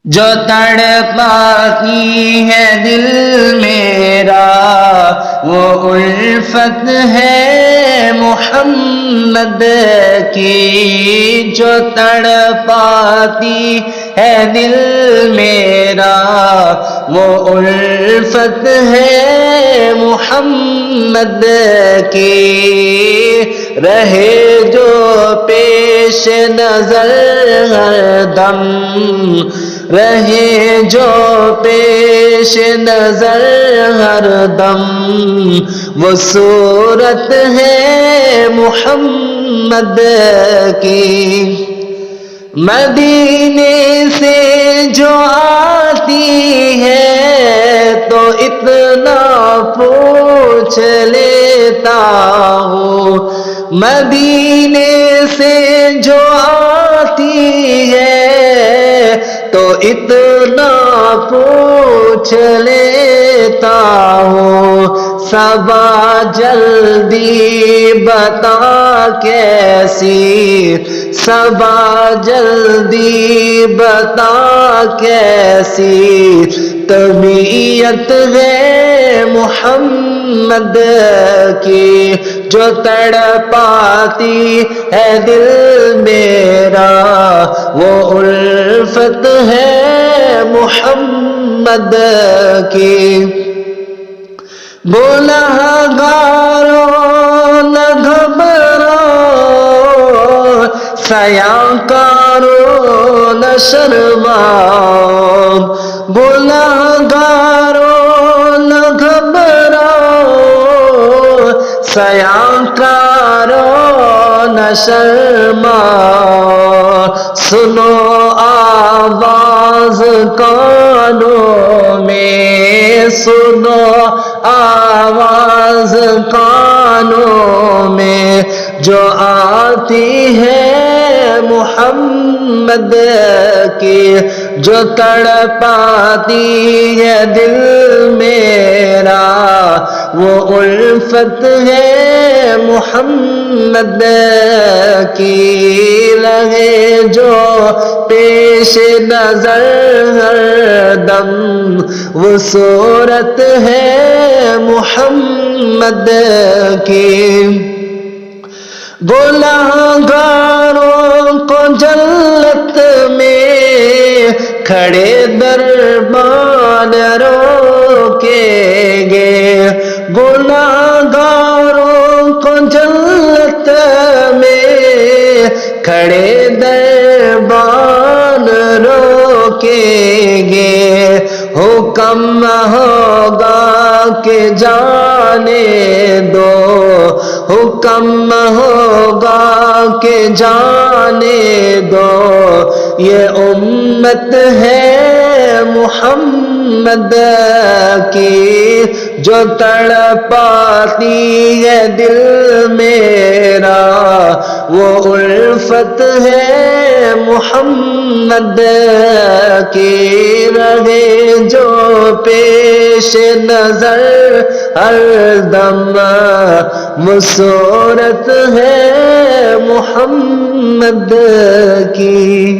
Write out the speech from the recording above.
جو تڑپاتی ہے دل میرا وہ الفت ہے محمد کی، جو تڑپاتی ہے دل میرا وہ الفت ہے محمد کی، رہے جو پیش نظر ہر دم، رہے جو پیش نظر ہر دم، وہ صورت ہے محمد کی، مدینے سے جو آتی ہے تو اتنا پوچھ لیتا ہوں، مدینے سے جو آتی ہے تو اتنا پوچھ لیتا ہوں، صبا جلدی بتا کیسی، صبا جلدی بتا کیسی طبیعت ہے محمد کی، جو تڑپاتی ہے دل میرا وہ الفت ہے محمد کی، گنہگاروں نہ گھبراؤ، سیاکاروں نہ شرماؤ، گنہگاروں نہ گھبراؤ، سیاکاروں نہ شرماؤ، سنو آواز کانوں میں، سنو آواز کانوں میں جو آتی ہے محمد کی، جو تڑپاتی ہے دل میرا وہ الفت ہے محمد کی، رہے جو پیش نظر ہر دم وہ صورت ہے محمد کی، گنہگاروں کو جنت میں کھڑے دربان روکیں گے، گنہگاروں کو جنت میں کھڑے دربان روکیں گے، حکم ہوگا کہ جانے دو، حکم ہوگا کہ جانے دو، یہ امت ہے محمد کی، جو تڑپاتی ہے دل میرا وہ الفت ہے محمد کی، رہے جو پیش نظر ہر دم وہ صورت ہے محمد کی۔